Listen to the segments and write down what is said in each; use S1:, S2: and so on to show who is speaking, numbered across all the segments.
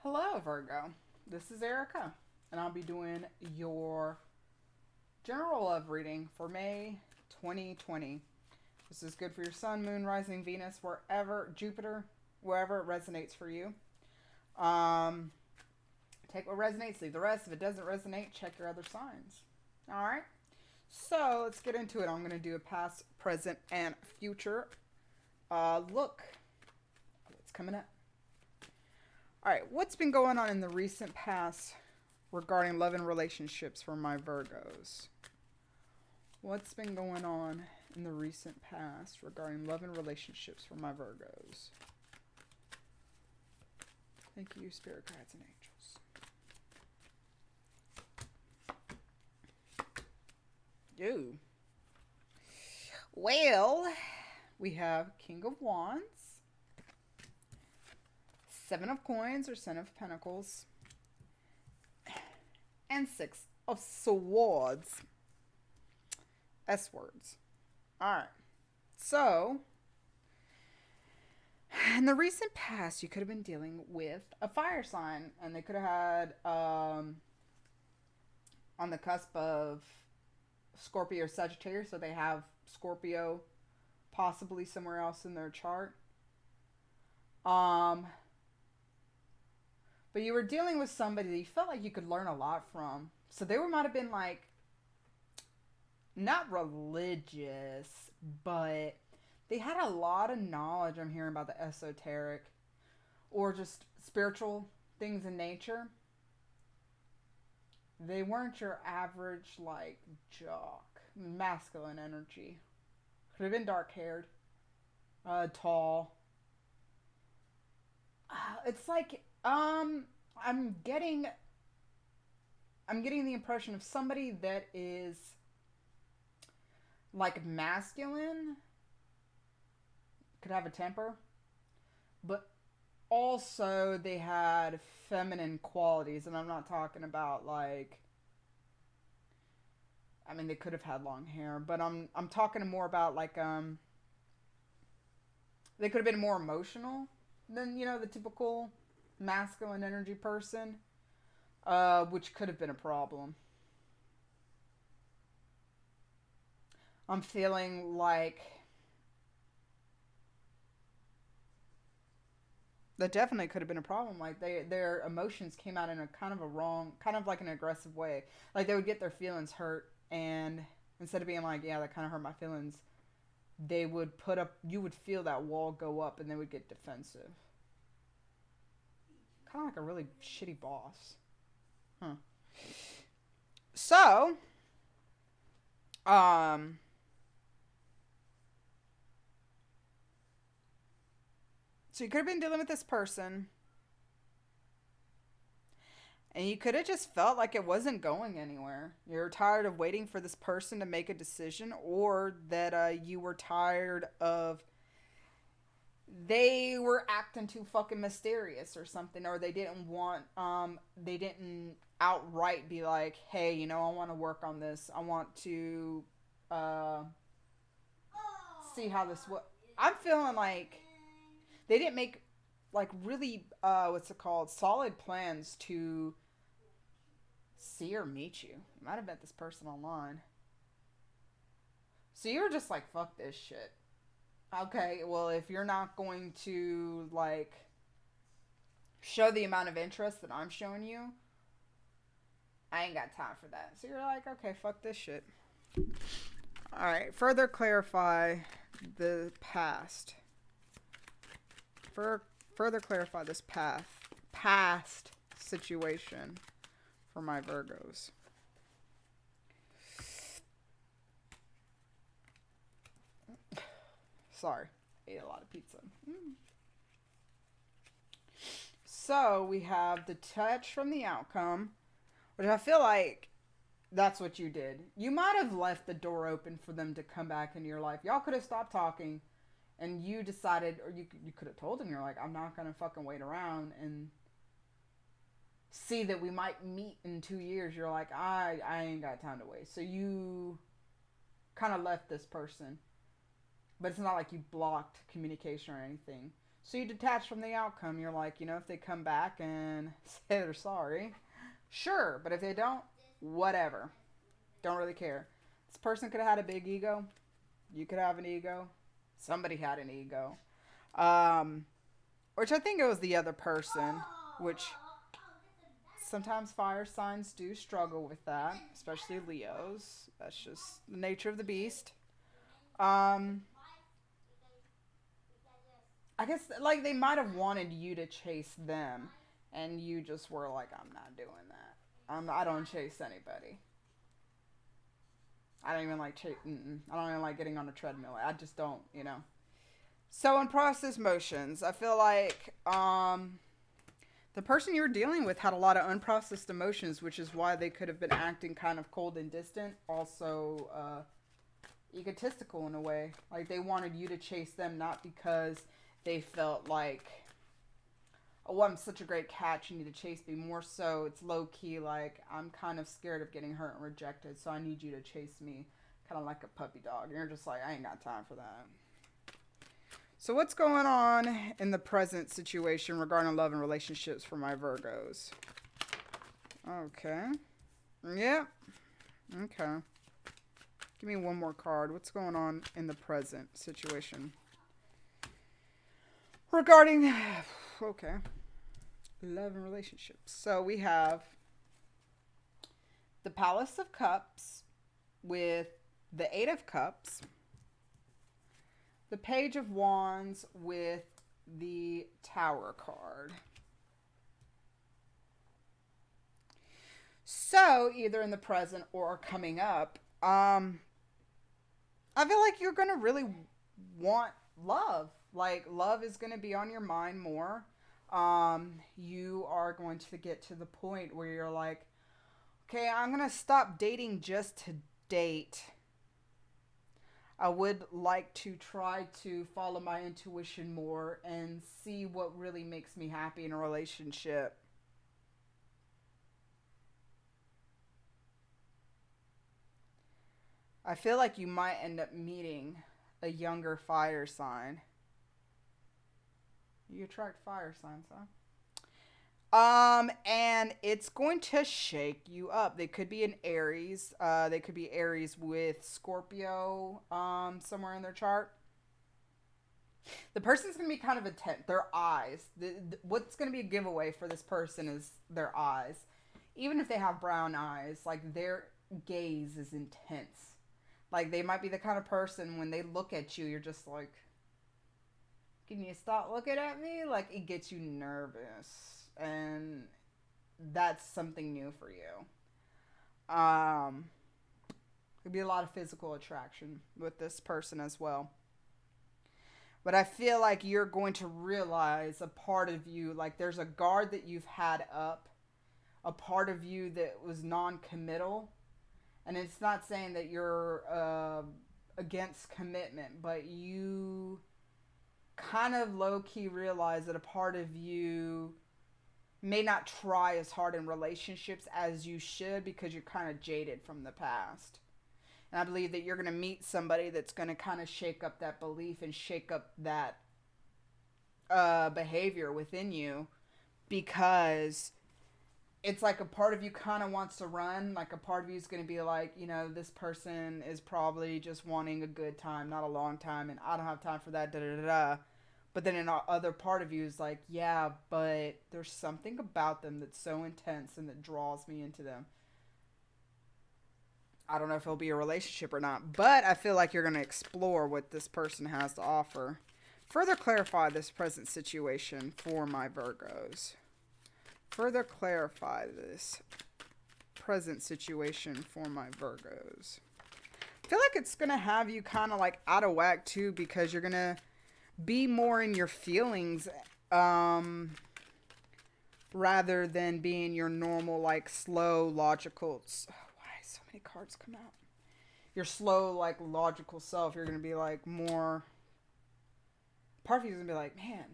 S1: Hello, Virgo. This is Erica, and I'll be doing your general love reading for May 2020. This is good for your sun, moon, rising, Venus, wherever, Jupiter, wherever it resonates for you. Um, Take what resonates, leave the rest. If it doesn't resonate, check your other signs. All right? So let's get into it. I'm going to do a past, present, and future look. What's coming up? All right, what's been going on in the recent past regarding love and relationships for my Virgos? What's been going on in the recent past regarding love and relationships for my Virgos? Thank you, Spirit Guides and Angels. Ooh. Well, we have King of Wands, Seven of Coins or Ten of Pentacles, and Six of Swords. S words. Alright. So, in the recent past, you could have been dealing with a fire sign, and they could have had, on the cusp of Scorpio or Sagittarius, so they have Scorpio possibly somewhere else in their chart. But you were dealing with somebody that you felt like you could learn a lot from. So they might have been like, not religious, but they had a lot of knowledge. I'm hearing about the esoteric or just spiritual things in nature. They weren't your average, like, jock. Masculine energy. Could have been dark haired, tall. It's like, I'm getting the impression of somebody that is like masculine, could have a temper, but also they had feminine qualities, and I'm not talking about like, I mean, they could have had long hair, but I'm talking more about like they could have been more emotional than, the typical masculine energy person, which could have been a problem. I'm feeling like that definitely could have been a problem. Like their emotions came out in a kind of a wrong, kind of like an aggressive way. Like they would get their feelings hurt, and instead of being like, yeah, that kind of hurt my feelings, they would put up. You would feel that wall go up, and they would get defensive. Kind of like a really shitty boss. Huh. So, um, so you could have been dealing with this person, and you could have just felt like it wasn't going anywhere. You're tired of waiting for this person to make a decision, or that you were tired of they were acting too fucking mysterious or something, or they didn't outright be like, hey, I want to work on this. I want to uh, see how this. I'm feeling like they didn't make like really what's it called, solid plans to see or meet you. You might have met this person online. So you were just like, fuck this shit. Okay, well, if you're not going to, like, show the amount of interest that I'm showing you, I ain't got time for that. So you're like, okay, fuck this shit. Alright, further clarify the past. Further clarify this past situation for my Virgos. Sorry, ate a lot of pizza. So we have detach from the outcome, which I feel like that's what you did. You might have left the door open for them to come back into your life. Y'all could have stopped talking, and you decided, or you could have told them, you're like, I'm not gonna fucking wait around and see that we might meet in 2 years. You're like, I ain't got time to waste. So you kind of left this person. But it's not like you blocked communication or anything. So you detach from the outcome. You're like, you know, if they come back and say they're sorry, sure. But if they don't, whatever. Don't really care. This person could have had a big ego. You could have an ego. Somebody had an ego. Um, which I think it was the other person, which sometimes fire signs do struggle with that, especially Leos. That's just the nature of the beast. Um, I guess like they might have wanted you to chase them, and you just were like, I'm not doing that. I don't chase anybody. I don't even like I don't even like getting on a treadmill. I just don't, you know. So in process motions, I feel like the person you were dealing with had a lot of unprocessed emotions, which is why they could have been acting kind of cold and distant. Also, egotistical in a way. Like they wanted you to chase them, not because they felt like, oh, I'm such a great catch, you need to chase me. More so, it's low key, like, I'm kind of scared of getting hurt and rejected, so I need you to chase me, kind of like a puppy dog. And you're just like, I ain't got time for that. So what's going on in the present situation regarding love and relationships for my Virgos? Okay. Yep. Okay. Give me one more card. What's going on in the present situation? Regarding, okay, love and relationships. So we have the Palace of Cups with the Eight of Cups, the Page of Wands with the Tower card. So either in the present or coming up, I feel like you're going to really want love. Like, love is going to be on your mind more. You are going to get to the point where you're like, okay, I'm going to stop dating just to date. I would like to try to follow my intuition more and see what really makes me happy in a relationship. I feel like you might end up meeting a younger fire sign. You attract fire signs, huh? And it's going to shake you up. They could be an Aries. They could be Aries with Scorpio, somewhere in their chart. The person's going to be kind of intense. Their eyes. What's going to be a giveaway for this person is their eyes. Even if they have brown eyes, like their gaze is intense. Like they might be the kind of person when they look at you, you're just like, can you stop looking at me? Like it gets you nervous. And that's something new for you. There'd be a lot of physical attraction with this person as well. But I feel like you're going to realize a part of you, like there's a guard that you've had up, a part of you that was non-committal. And it's not saying that you're against commitment, but you kind of low-key realize that a part of you may not try as hard in relationships as you should because you're kind of jaded from the past. And I believe that you're going to meet somebody that's going to kind of shake up that belief and shake up that behavior within you, because it's like a part of you kind of wants to run. Like a part of you is going to be like, you know, this person is probably just wanting a good time, not a long time, and I don't have time for that, da da da da. But then another part of you is like, yeah, but there's something about them that's so intense and that draws me into them. I don't know if it'll be a relationship or not, but I feel like you're going to explore what this person has to offer. Further clarify this present situation for my Virgos. Further clarify this present situation for my Virgos. I feel like it's going to have you kind of like out of whack too, because you're going to be more in your feelings rather than being your normal, like, slow, logical. Why so many cards come out? Your slow, like, logical self. You're going to be, like, more. Part of you is going to be like, man,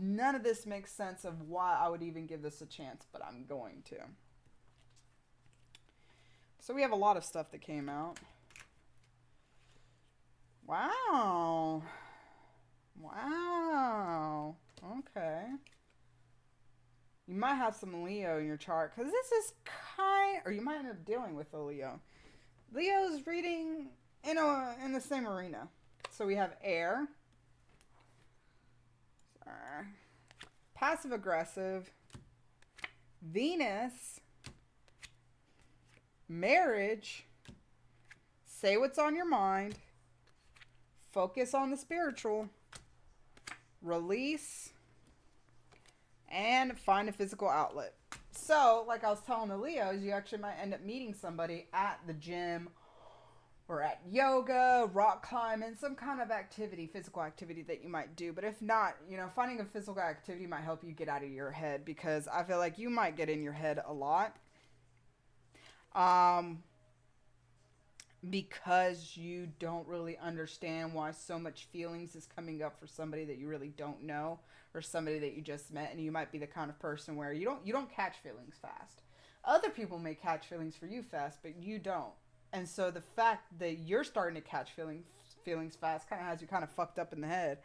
S1: none of this makes sense of why I would even give this a chance, but I'm going to. So we have a lot of stuff that came out. Wow. Wow. Okay. You might have some Leo in your chart because this is or you might end up dealing with a Leo. Leo's reading in the same arena. So we have air, passive aggressive, Venus, marriage, say what's on your mind, focus on the spiritual, release, and find a physical outlet. So, like I was telling the Leos, you actually might end up meeting somebody at the gym or at yoga, rock climbing, some kind of activity, physical activity that you might do. But if not, finding a physical activity might help you get out of your head, because I feel like you might get in your head a lot. Because you don't really understand why so much feelings is coming up for somebody that you really don't know, or somebody that you just met, and you might be the kind of person where you don't catch feelings fast. Other people may catch feelings for you fast, but you don't. And so the fact that you're starting to catch feelings fast kind of has you kind of fucked up in the head.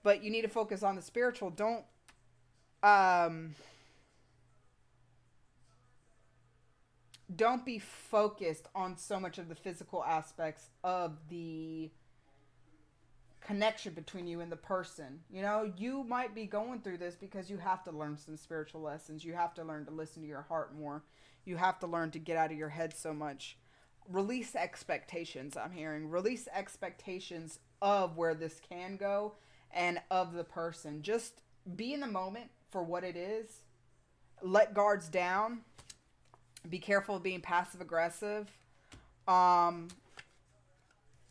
S1: But you need to focus on the spiritual. Don't be focused on so much of the physical aspects of the connection between you and the person. You might be going through this because you have to learn some spiritual lessons. You have to learn to listen to your heart more. You have to learn to get out of your head so much. Release expectations, I'm hearing. Release expectations of where this can go and of the person. Just be in the moment for what it is. Let guards down. Be careful of being passive aggressive. Say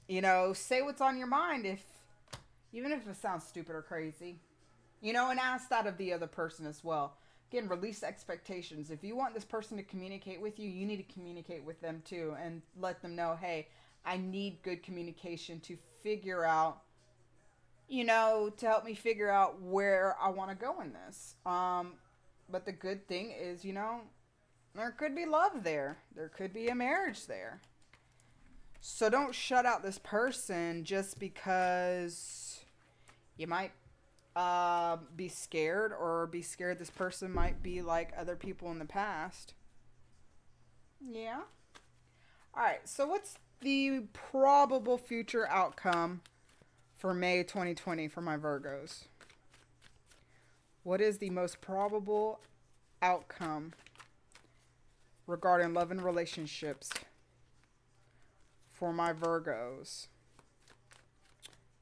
S1: what's on your mind, even if it sounds stupid or crazy. And ask that of the other person as well. Again, release expectations. If you want this person to communicate with you, you need to communicate with them too, and let them know, hey, I need good communication to figure out, to help me figure out where I want to go in this. But the good thing is, there could be love there. There could be a marriage there. So don't shut out this person just because you might be scared, or be scared this person might be like other people in the past. Yeah. Alright, so what's the probable future outcome for May 2020 for my Virgos? What is the most probable outcome regarding love and relationships for my Virgos?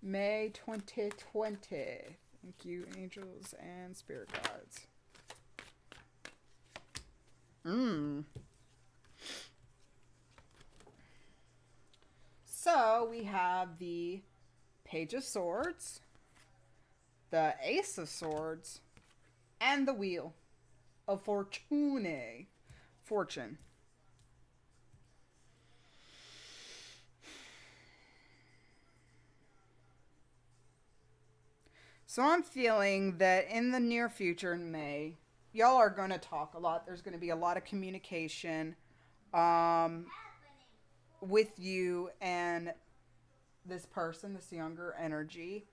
S1: May 2020. Thank you, angels and spirit guides. So we have the Page of Swords, the Ace of Swords, and the Wheel of Fortune. Fortune. So I'm feeling that in the near future, in May, y'all are going to talk a lot. There's going to be a lot of communication with you and this person, this younger energy.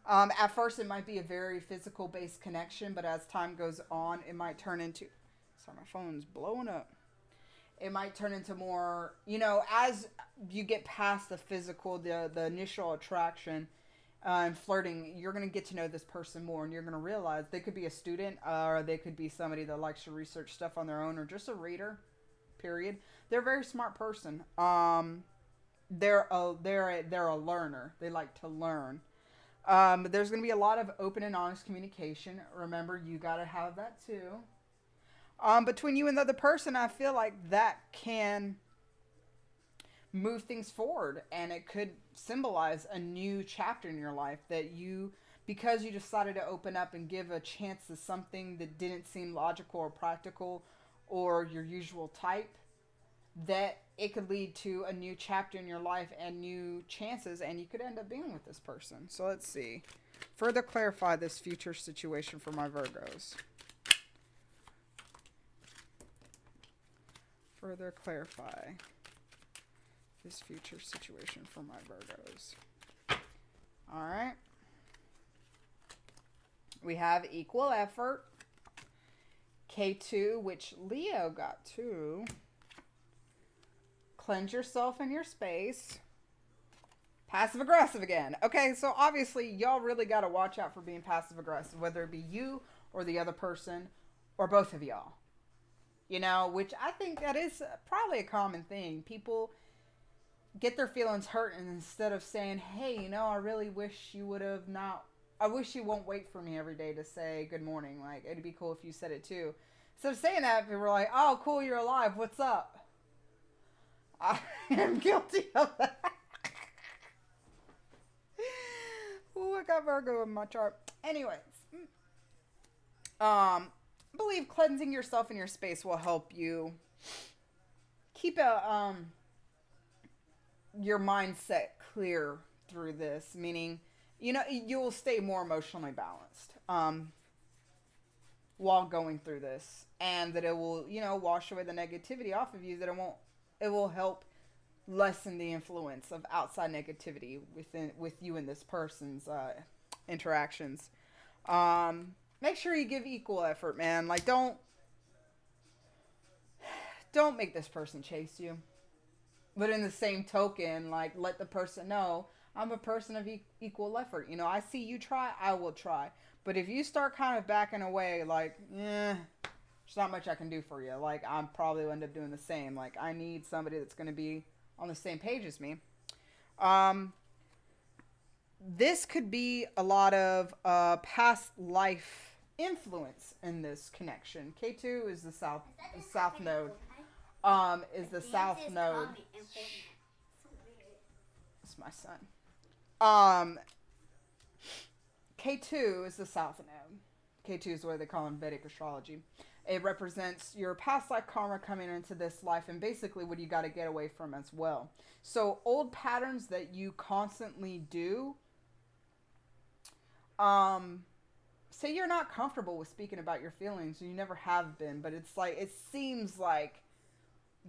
S1: At first, it might be a very physical-based connection, but as time goes on, it might turn into... Sorry, my phone's blowing up. It might turn into more, as you get past the physical, the initial attraction, and flirting, you're going to get to know this person more, and you're going to realize they could be a student, or they could be somebody that likes to research stuff on their own, or just a reader, period. They're a very smart person. They're a learner. They like to learn. There's going to be a lot of open and honest communication. Remember, you got to have that too. Between you and the other person, I feel like that can move things forward, and it could symbolize a new chapter in your life that because you decided to open up and give a chance to something that didn't seem logical or practical or your usual type, that it could lead to a new chapter in your life and new chances, and you could end up being with this person. So let's see. Further clarify this future situation for my Virgos. Further clarify this future situation for my Virgos. All right. We have equal effort. K2, which Leo got too. Cleanse yourself and your space. Passive aggressive again. Okay, so obviously y'all really got to watch out for being passive aggressive, whether it be you or the other person or both of y'all. You know, which I think that is probably a common thing. People get their feelings hurt, and instead of saying, hey, you know, I really wish you would have not, I wish you won't wait for me every day to say good morning. Like, it'd be cool if you said it too. Instead of saying that, people were like, oh, cool, you're alive. What's up? I am guilty of that. Ooh, I got Virgo in my chart. Anyways, I believe cleansing yourself and your space will help you keep your mindset clear through this. Meaning, you know, you will stay more emotionally balanced while going through this, and that it will, you know, wash away the negativity off of you. That it will help lessen the influence of outside negativity with you and this person's interactions. Make sure you give equal effort, man. Like, don't make this person chase you. But in the same token, like, let the person know, I'm a person of equal effort. You know, I see you try, I will try. But if you start kind of backing away, like, there's not much I can do for you. Like, I'm probably will end up doing the same. Like, I need somebody that's going to be on the same page as me. This could be a lot of past life influence in this connection. K2 is the south node. Is the south node. It's my son. K2 is the south node. K2 is what they call in Vedic astrology. It represents your past life karma coming into this life, and basically what you got to get away from as well. So old patterns that you constantly do, say you're not comfortable with speaking about your feelings, you never have been, but it's like, it seems like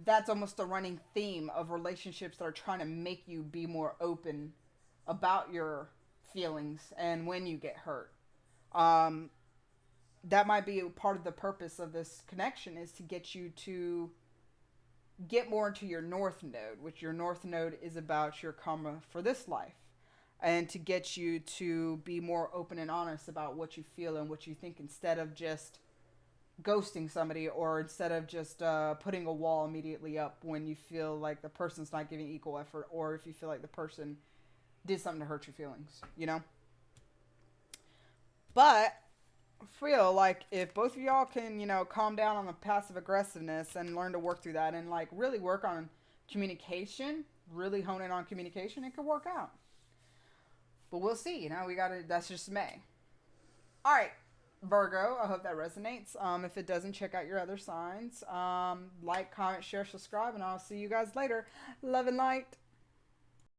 S1: that's almost a running theme of relationships that are trying to make you be more open about your feelings and when you get hurt. That might be a part of the purpose of this connection, is to get you to get more into your north node, which your north node is about your karma for this life, and to get you to be more open and honest about what you feel and what you think, instead of just ghosting somebody, or instead of just putting a wall immediately up when you feel like the person's not giving equal effort, or if you feel like the person did something to hurt your feelings, you know? But feel like if both of y'all can, you know, calm down on the passive aggressiveness and learn to work through that, and like really work on communication, really hone in on communication, it could work out. But we'll see. You know, that's just May. All right, Virgo, I hope that resonates. If it doesn't, check out your other signs. Like, comment, share, subscribe, and I'll see you guys later. Love and light.